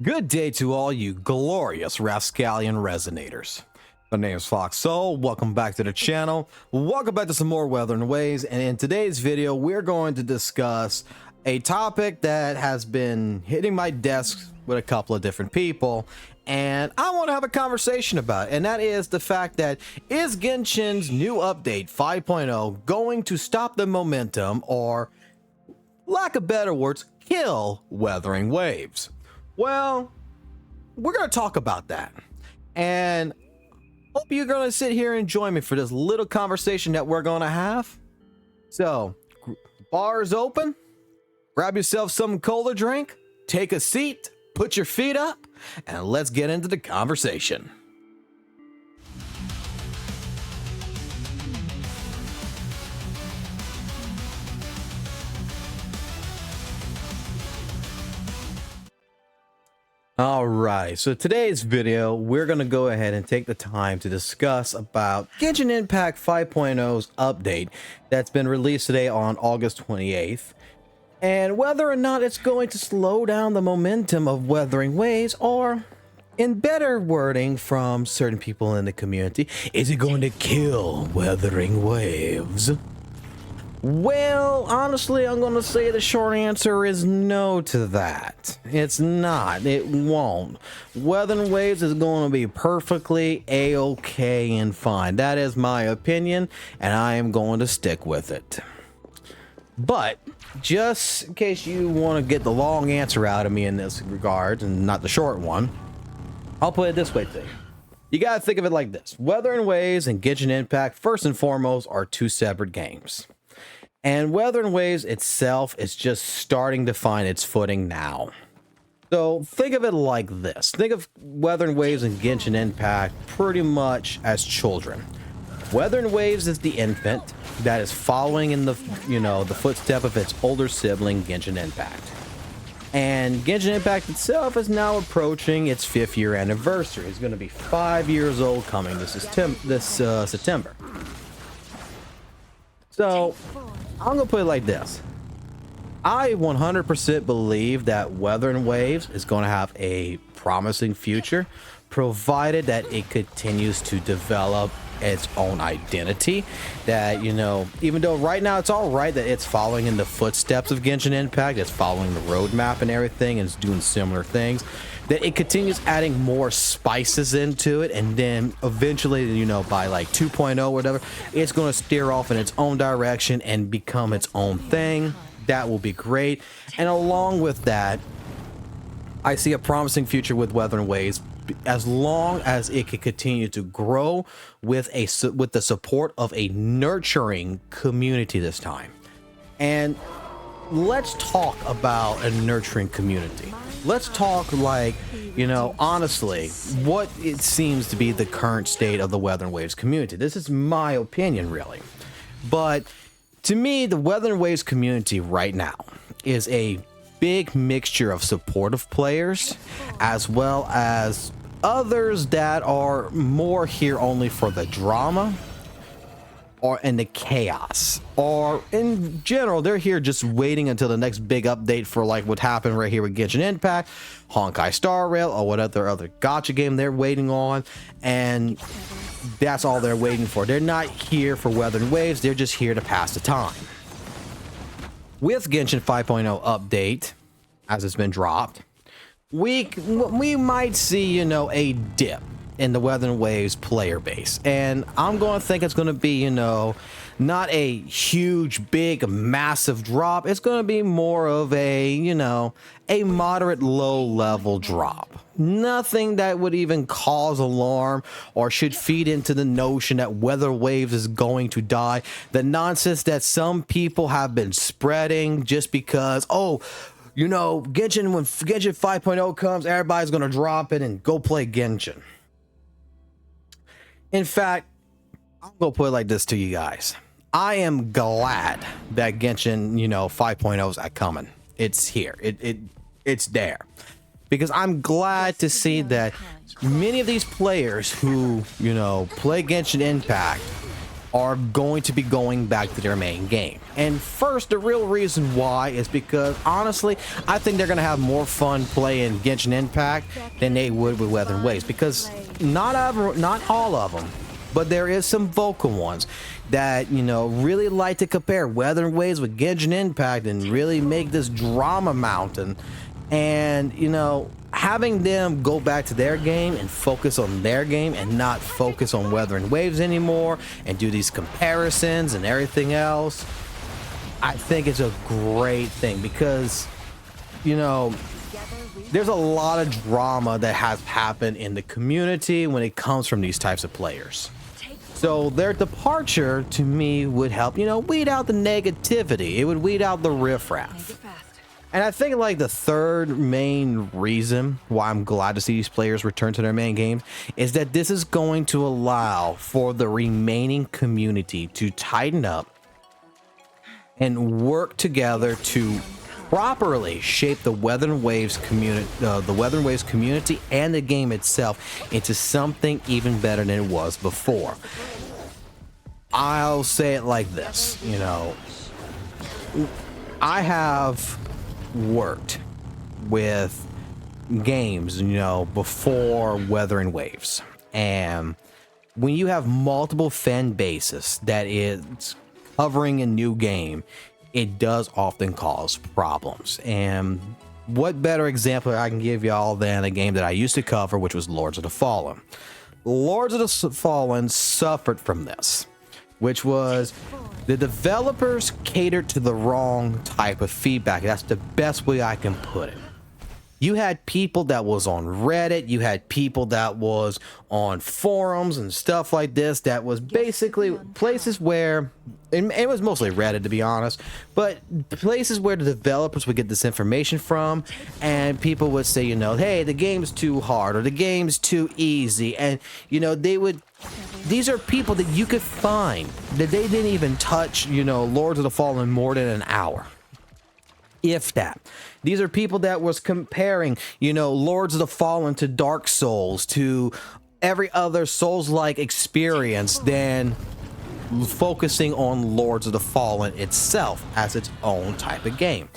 Good day to all you glorious Rascallion Resonators. My name is FOXSOL. Welcome back to the channel. Welcome back to some more Wuthering Waves. And in today's video, we're going to discuss a topic that has been hitting my desk with a couple of different people. And I want to have a conversation about it. And that is the fact that is Genshin's new update 5.0 going to stop the momentum or, lack of better words, kill Wuthering Waves? Well, we're going to talk about that, and hope you're going to sit here and join me for this little conversation that we're going to have. So, the bar is open. Grab yourself some cola drink, take a seat, put your feet up, and let's get into the conversation. All right, so today's video, we're going to go ahead and take the time to discuss about Genshin Impact 5.0's update that's been released today on August 28th, and whether or not it's going to slow down the momentum of Wuthering Waves, or in better wording from certain people in the community, is it going to kill Wuthering Waves? Well, honestly, I'm going to say the short answer is no to that. It's not. It won't. Wuthering Waves is going to be perfectly A-okay and fine. That is my opinion, and I am going to stick with it. But, just in case you want to get the long answer out of me in this regard, and not the short one, I'll put it this way to you. You got to think of it like this. Wuthering Waves and Genshin Impact, first and foremost, are two separate games. And Wuthering Waves itself is just starting to find its footing now. So think of it like this. Think of Wuthering Waves and Genshin Impact pretty much as children. Wuthering Waves is the infant that is following in the, the footstep of its older sibling, Genshin Impact. And Genshin Impact itself is now approaching its 5th year anniversary. It's going to be 5 years old coming this September. So I'm going to put it like this. I 100% believe that Wuthering Waves is going to have a promising future, provided that it continues to develop its own identity. That, even though right now it's all right that it's following in the footsteps of Genshin Impact, it's following the roadmap and everything, and it's doing similar things, that it continues adding more spices into it, and then eventually, by like 2.0 or whatever, it's going to steer off in its own direction and become its own thing. That will be great. And along with that, I see a promising future with Wuthering Waves, as long as it can continue to grow with the support of a nurturing community this time. And let's talk about a nurturing community. Let's talk like, honestly, what it seems to be the current state of the Wuthering Waves community. This is my opinion, really. But to me, the Wuthering Waves community right now is a big mixture of supportive players, as well as others that are more here only for the drama and the chaos, or in general they're here just waiting until the next big update for like what happened right here with Genshin Impact, Honkai Star Rail, or whatever other gacha game they're waiting on, and that's all they're waiting for. They're not here for Wuthering Waves, they're just here to pass the time. With Genshin 5.0 update, as it's been dropped, we might see, a dip in the Wuthering Waves player base. And I'm going to think it's going to be, not a huge, big, massive drop. It's going to be more of a, a moderate low-level drop. Nothing that would even cause alarm or should feed into the notion that Wuthering Waves is going to die. The nonsense that some people have been spreading just because, when Genshin 5.0 comes, everybody's going to drop it and go play Genshin. In fact, I'm going to put it like this to you guys. I am glad that Genshin, 5.0 is coming. It's here. It's there. Because I'm glad to see that many of these players who, play Genshin Impact are going to be going back to their main game. And first, the real reason why is because, honestly, I think they're going to have more fun playing Genshin Impact than they would with Wuthering Waves, because not all of them, but there is some vocal ones that, you know, really like to compare Wuthering Waves with Genshin Impact and really make this drama mountain. And, you know, having them go back to their game and focus on their game and not focus on Wuthering Waves anymore and do these comparisons and everything else, I think it's a great thing, because, you know, there's a lot of drama that has happened in the community when it comes from these types of players. So their departure, to me, would help, you know, weed out the negativity. It would weed out the riffraff. And I think, like, the third main reason why I'm glad to see these players return to their main games is that this is going to allow for the remaining community to tighten up and work together to properly shape the Wuthering Waves community and the game itself into something even better than it was before. I'll say it like this, you know, I have worked with games, you know, before Wuthering Waves, and when you have multiple fan bases that is covering a new game, it does often cause problems. And what better example I can give y'all than a game that I used to cover, which was Lords of the Fallen. Lords of the Fallen suffered from this, which was the developers catered to the wrong type of feedback. That's the best way I can put it. You had people that was on Reddit, you had people that was on forums and stuff like this, that was basically places where, and it was mostly Reddit, to be honest, but places where the developers would get this information from, and people would say, you know, hey, the game's too hard, or the game's too easy, and, you know, they would, these are people that you could find that they didn't even touch, you know, Lords of the Fallen more than an hour, if that. These are people that was comparing, you know, Lords of the Fallen to Dark Souls, to every other Souls-like experience, than focusing on Lords of the Fallen itself as its own type of game.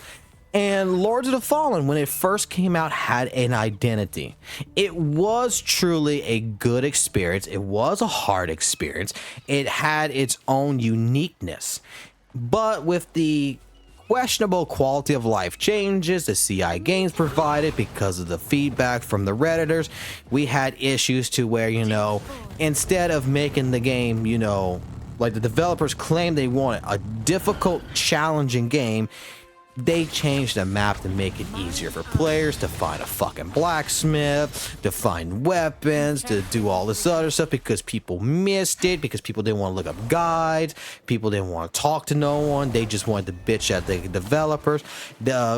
And Lords of the Fallen, when it first came out, had an identity. It was truly a good experience. It was a hard experience. It had its own uniqueness. But with the questionable quality of life changes the CI games provided because of the feedback from the Redditors, we had issues to where, you know, instead of making the game, you know, like the developers claimed they wanted a difficult, challenging game, they changed the map to make it easier for players to find a fucking blacksmith, to find weapons, to do all this other stuff, because people missed it, because people didn't want to look up guides, people didn't want to talk to no one, they just wanted to bitch at the developers.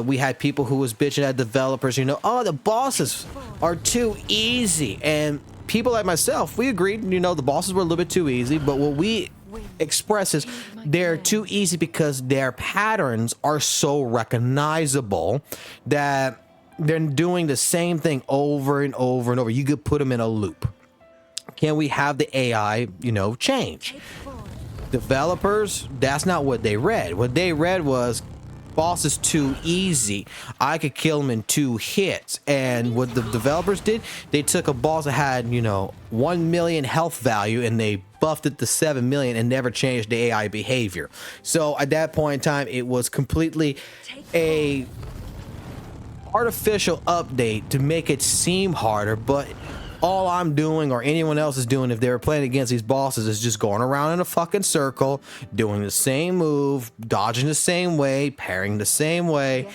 We had people who was bitching at developers, you know, oh, the bosses are too easy, and people like myself, we agreed, you know, the bosses were a little bit too easy, but what we express is they're too easy because their patterns are so recognizable that they're doing the same thing over and over and over. You could put them in a loop. Can we have the AI, you know, change? Developers, that's not what they read. What they read was, boss is too easy, I could kill him in 2 hits. And what the developers did, they took a boss that had, you know, 1 million health value, and they buffed it to 7 million and never changed the AI behavior. So at that point in time, it was completely a artificial update to make it seem harder, but all I'm doing, or anyone else is doing if they were playing against these bosses, is just going around in a fucking circle, doing the same move, dodging the same way, parrying the same way,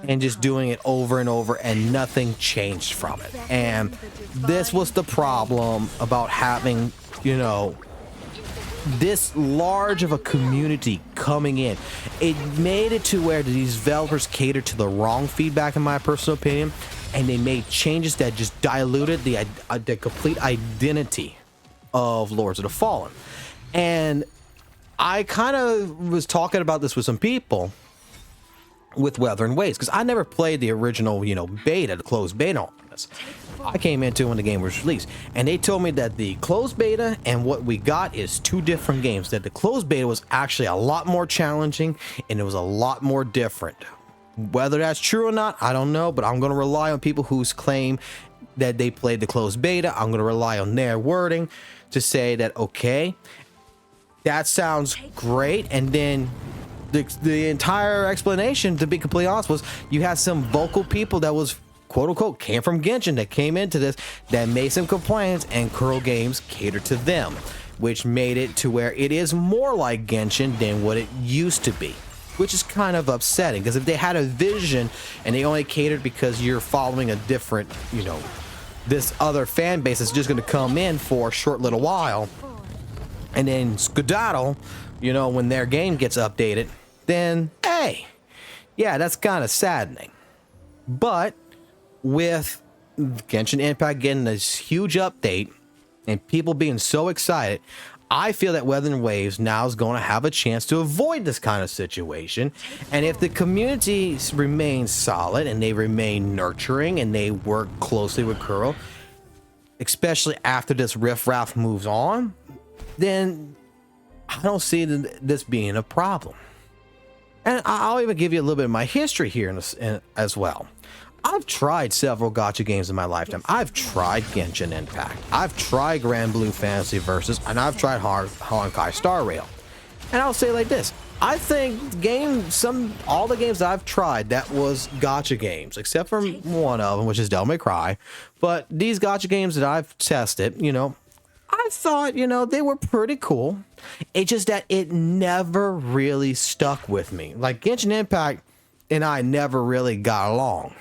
and just doing it over and over, and nothing changed from it. And this was the problem about having, you know, this large of a community coming in. It made it to where these developers catered to the wrong feedback, in my personal opinion, and they made changes that just diluted the complete identity of Lords of the Fallen. And I kind of was talking about this with some people with Wuthering Waves, because I never played the original, you know, beta, the closed beta on this. I came into when the game was released, and they told me that the closed beta and what we got is two different games. That the closed beta was actually a lot more challenging and it was a lot more different. Whether that's true or not, I don't know, but I'm going to rely on people whose claim that they played the closed beta. I'm going to rely on their wording to say that, okay, that sounds great. And then the entire explanation, to be completely honest, was you had some vocal people that was quote unquote came from Genshin that came into this that made some complaints, and Kuro Games catered to them, which made it to where it is more like Genshin than what it used to be, which is kind of upsetting, because if they had a vision and they only catered because you're following a different, you know, this other fan base is just going to come in for a short little while and then skedaddle, you know, when their game gets updated, then hey, yeah, that's kind of saddening. But with Genshin Impact getting this huge update and people being so excited, I feel that WutheringWaves now is going to have a chance to avoid this kind of situation. And if the community remains solid and they remain nurturing and they work closely with Kuro, especially after this riffraff moves on, then I don't see this being a problem. And I'll even give you a little bit of my history here as well. I've tried several gacha games in my lifetime. I've tried Genshin Impact. I've tried Grand Blue Fantasy Versus, and I've tried Honkai Star Rail. And I'll say it like this: I think all the games that I've tried that was gacha games, except for one of them, which is Devil May Cry. But these gacha games that I've tested, you know, I thought, you know, they were pretty cool. It's just that it never really stuck with me. Like Genshin Impact and I never really got along.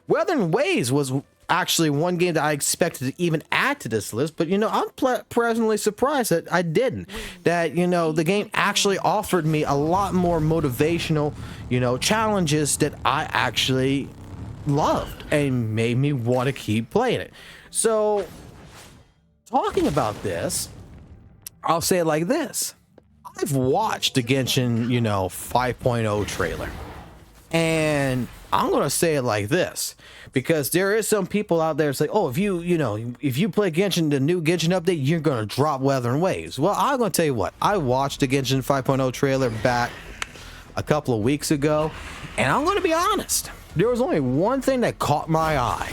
WutheringWaves was actually one game that I expected to even add to this list, but you know, I'm pleasantly surprised that I didn't. That, you know, the game actually offered me a lot more motivational, you know, challenges that I actually loved and made me want to keep playing it. So, talking about this, I'll say it like this: I've watched the Genshin, you know, 5.0 trailer, and I'm gonna say it like this, because there is some people out there say, oh, if you play Genshin, the new Genshin update, you're gonna drop WutheringWaves. Well, I'm gonna tell you what, I watched the Genshin 5.0 trailer back a couple of weeks ago, and I'm gonna be honest, there was only one thing that caught my eye,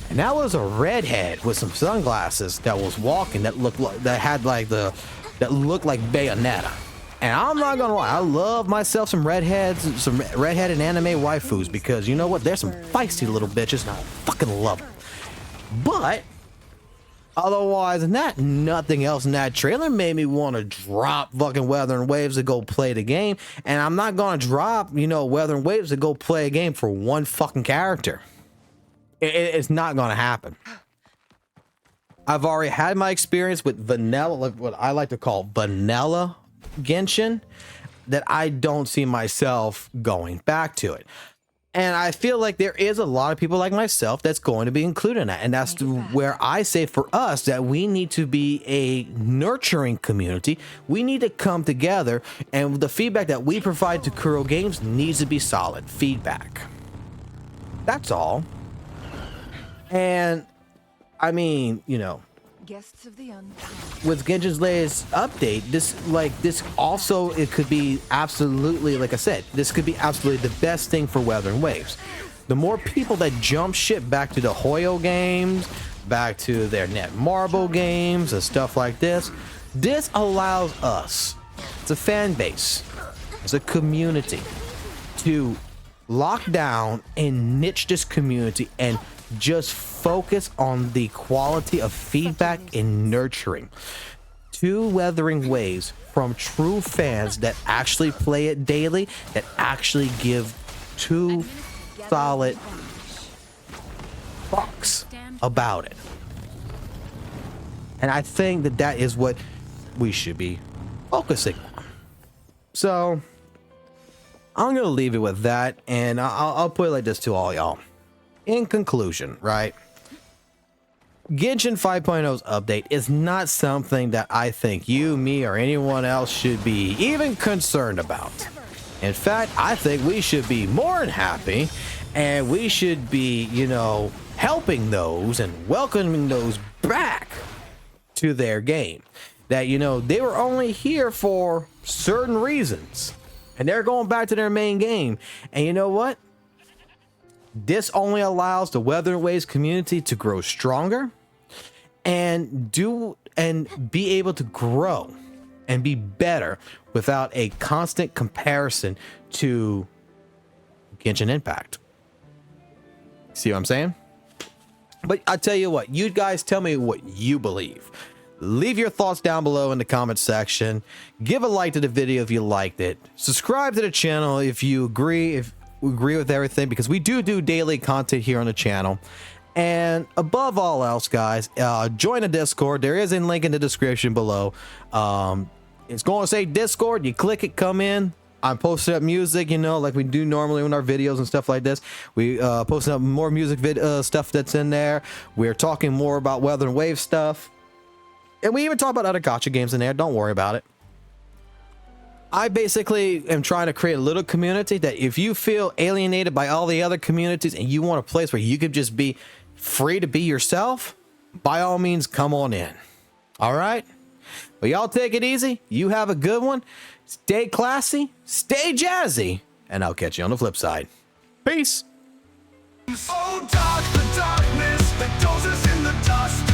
and that was a redhead with some sunglasses that was walking that looked like Bayonetta. And I'm not gonna lie, I love myself some redheads, some redheaded anime waifus, because you know what? There's some feisty little bitches, and I fucking love them. But otherwise than that, nothing else in that trailer made me want to drop fucking WutheringWaves to go play the game. And I'm not gonna drop, you know, WutheringWaves to go play a game for one fucking character. It's not gonna happen. I've already had my experience with vanilla, like what I like to call vanilla Genshin, that I don't see myself going back to it. And I feel like there is a lot of people like myself that's going to be included in that. And that's where I say for us that we need to be a nurturing community. We need to come together, and the feedback that we provide to Kuro Games needs to be solid feedback. That's all. And I mean, you know, guests of the with Genshin's latest update, this also, it could be absolutely, like I said, this could be absolutely the best thing for WutheringWaves. The more people that jump ship back to the Hoyo games, back to their Netmarble games and stuff like this allows us, as a fan base, as a community, to lock down and niche this community and just focus on the quality of feedback and nurturing to WutheringWaves from true fans that actually play it daily, that actually give two solid fucks about it. And I think that that is what we should be focusing on. So I'm gonna leave it with that, and I'll put it like this to all y'all. In conclusion, right? Genshin 5.0's update is not something that I think you, me, or anyone else should be even concerned about. In fact, I think we should be more than happy, and we should be, you know, helping those and welcoming those back to their game. That, you know, they were only here for certain reasons and they're going back to their main game. And you know what? This only allows the WutheringWaves community to grow stronger and be able to grow and be better without a constant comparison to Genshin Impact. See what I'm saying? But I tell you what, you guys tell me what you believe. Leave your thoughts down below in the comment section. Give a like to the video if you liked it. Subscribe to the channel if you agree with everything, because we do daily content here on the channel. And above all else, guys, join the Discord. There is a link in the description below. It's going to say Discord. You click it, come in. I'm posting up music, you know, like we do normally in our videos and stuff like this. We posting up more music stuff that's in there. We're talking more about WutheringWaves stuff, and we even talk about other gacha games in there. Don't worry about it. I basically am trying to create a little community that if you feel alienated by all the other communities and you want a place where you could just be free to be yourself, by all means, come on in. All right? But y'all take it easy. You have a good one. Stay classy, stay jazzy, and I'll catch you on the flip side. Peace. Oh, dark, the darkness that dozes in the dust.